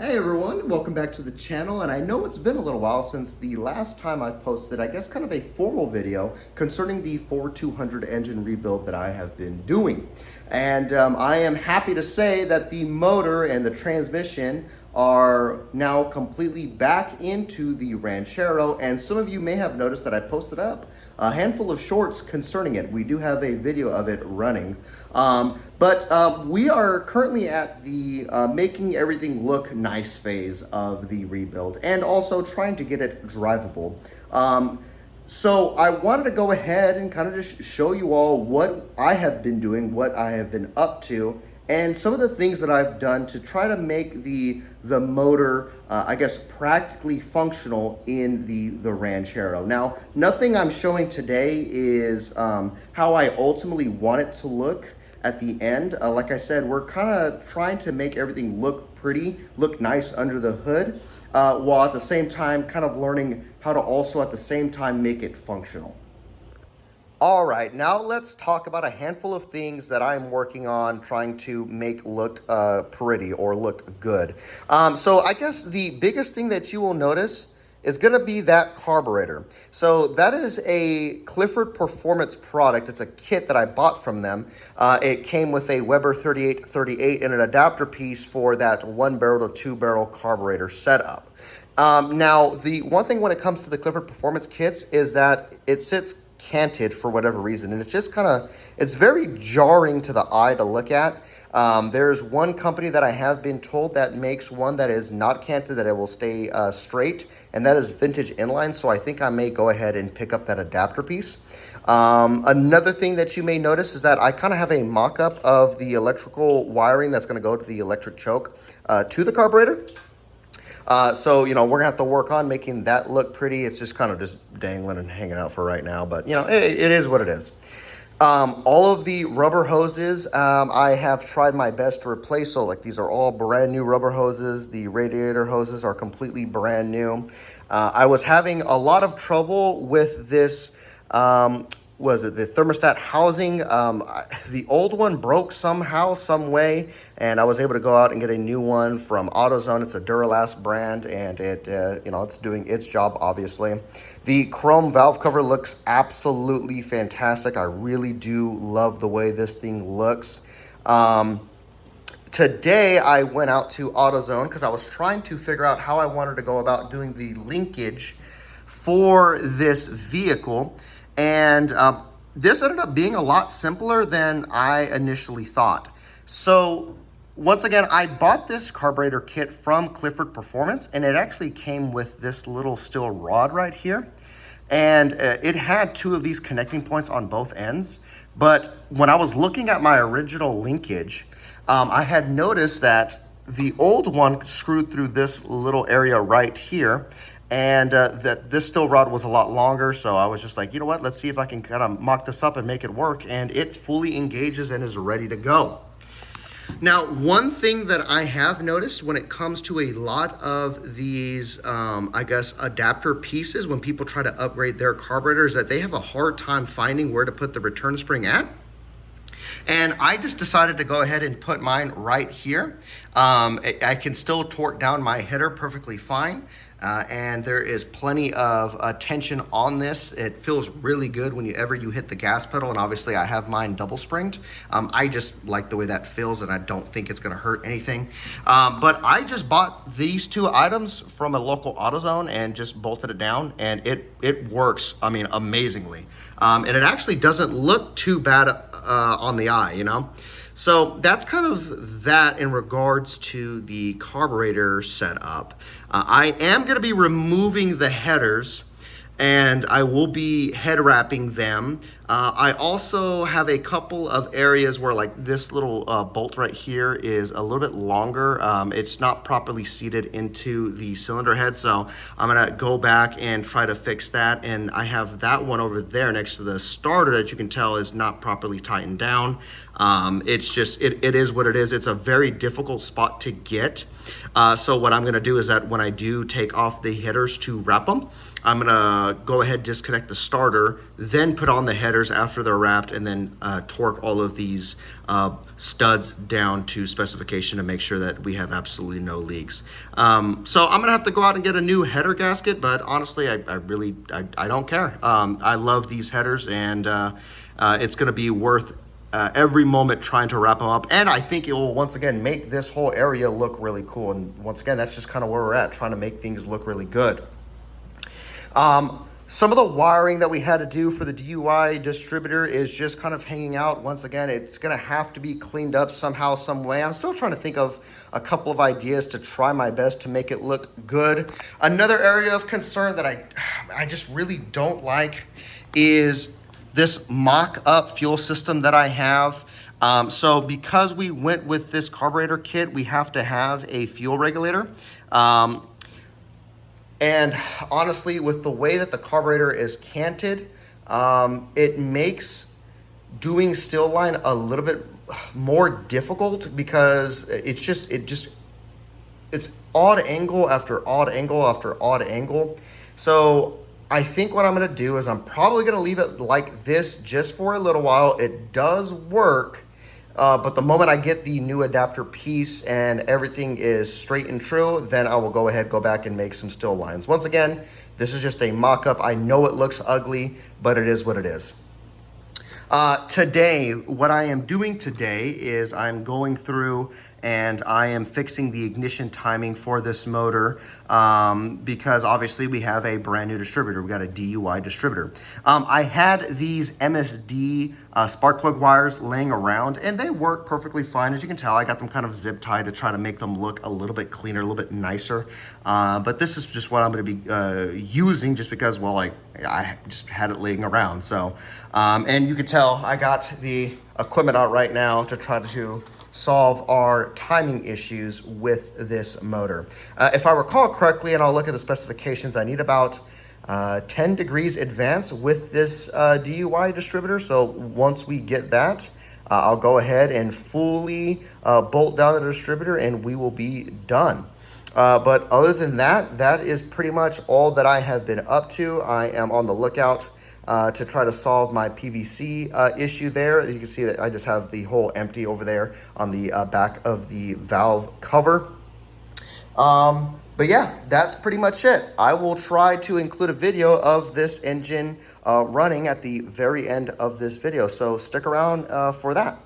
Hey everyone, welcome back to the channel, and I know it's been a little while since the last time I've posted, I guess, kind of a formal video concerning the Ford 200 engine rebuild that I have been doing. And I am happy to say that the motor and the transmission are now completely back into the Ranchero, and some of you may have noticed that I posted up a handful of shorts concerning it. We do have a video of it running, but we are currently at the making everything look nice phase of the rebuild, and also trying to get it drivable. So I wanted to go ahead and kind of just show you all what I have been doing, what I have been up to, and some of the things that I've done to try to make the motor, I guess, practically functional in the Ranchero. Now, nothing I'm showing today is how I ultimately want it to look at the end. Like I said, we're kind of trying to make everything look pretty, look nice under the hood, while at the same time kind of learning how to also at the same time make it functional. All right, now let's talk about a handful of things that I'm working on trying to make look pretty or look good. So I guess the biggest thing that you will notice is going to be that carburetor. So that is a Clifford Performance product. It's a kit that I bought from them. It came with a Weber 3838 and an adapter piece for that 1-barrel to 2-barrel carburetor setup. Now, the one thing when it comes to the Clifford Performance kits is that it sits canted for whatever reason, and it's just kind of, it's very jarring to the eye to look at. There's one company that I have been told that makes one that is not canted, that it will stay straight, and that is Vintage Inline, so I think I may go ahead and pick up that adapter piece. Another thing that you may notice is that I kind of have a mock-up of the electrical wiring that's going to go to the electric choke to the carburetor. So, you know, we're gonna have to work on making that look pretty. It's just kind of just dangling and hanging out for right now, but you know, it is what it is. All of the rubber hoses, I have tried my best to replace. So like these are all brand new rubber hoses. The radiator hoses are completely brand new. I was having a lot of trouble with this, was it the thermostat housing? The old one broke somehow, some way, and I was able to go out and get a new one from AutoZone. It's a Duralast brand, and it, you know, it's doing its job, obviously. The chrome valve cover looks absolutely fantastic. I really do love the way this thing looks. Today, I went out to AutoZone because I was trying to figure out how I wanted to go about doing the linkage for this vehicle. And this ended up being a lot simpler than I initially thought. So once again, I bought this carburetor kit from Clifford Performance, and it actually came with this little steel rod right here. And it had two of these connecting points on both ends. But when I was looking at my original linkage, I had noticed that the old one screwed through this little area right here, and that this steel rod was a lot longer. So I was just like, you know what, let's see if I can kind of mock this up and make it work. And it fully engages and is ready to go. Now, one thing that I have noticed when it comes to a lot of these, I guess, adapter pieces, when people try to upgrade their carburetors, that they have a hard time finding where to put the return spring at. And I just decided to go ahead and put mine right here. I can still torque down my header perfectly fine. And there is plenty of tension on this. It feels really good whenever you hit the gas pedal, and obviously I have mine double springed. I just like the way that feels, and I don't think it's gonna hurt anything. But I just bought these two items from a local AutoZone and just bolted it down, and it works, I mean, amazingly. And it actually doesn't look too bad on the eye, you know? So that's kind of that in regards to the carburetor setup. I am going to be removing the headers, and I will be head wrapping them. I also have a couple of areas where, like, this little bolt right here is a little bit longer. It's not properly seated into the cylinder head, so I'm gonna go back and try to fix that. And I have that one over there next to the starter that you can tell is not properly tightened down. It's just, it is what it is. It's a very difficult spot to get. So what I'm gonna do is that when I do take off the headers to wrap them, I'm gonna go ahead, disconnect the starter, then put on the headers regulators after they're wrapped, and then torque all of these studs down to specification to make sure that we have absolutely no leaks. So I'm gonna have to go out and get a new header gasket, but honestly, I don't care. I love these headers, and it's gonna be worth every moment trying to wrap them up. And I think it will, once again, make this whole area look really cool. And once again, that's just kind of where we're at, trying to make things look really good. Some of the wiring that we had to do for the DUI distributor is just kind of hanging out. Once again, it's gonna have to be cleaned up somehow, some way. I'm still trying to think of a couple of ideas to try my best to make it look good. Another area of concern that I just really don't like is this mock-up fuel system that I have. So because we went with this carburetor kit, we have to have a fuel regulator. And honestly, with the way that the carburetor is canted, it makes doing still line a little bit more difficult, because it's odd angle after odd angle after odd angle. So I think what I'm gonna do is I'm probably gonna leave it like this just for a little while. It does work, but the moment I get the new adapter piece and everything is straight and true, then I will go ahead, go back and make some still lines. Once again, this is just a mock-up. I know it looks ugly, but it is what it is. Today, what I am doing today is I'm going through and I am fixing the ignition timing for this motor, because obviously we have a brand new distributor. We got a DUI distributor. I had these MSD spark plug wires laying around, and they work perfectly fine. As you can tell, I got them kind of zip tied to try to make them look a little bit cleaner, a little bit nicer. But this is just what I'm going to be using, just because, well, I just had it laying around. So, and you can tell I got the equipment out right now to try to solve our timing issues with this motor. If I recall correctly, and I'll look at the specifications, I need about 10 degrees advance with this DUI distributor. So once we get that, I'll go ahead and fully bolt down the distributor and we will be done. But other than that, that is pretty much all that I have been up to. I am on the lookout to try to solve my PVC issue there. You can see that I just have the hole empty over there on the back of the valve cover. But yeah, that's pretty much it. I will try to include a video of this engine running at the very end of this video, so stick around for that.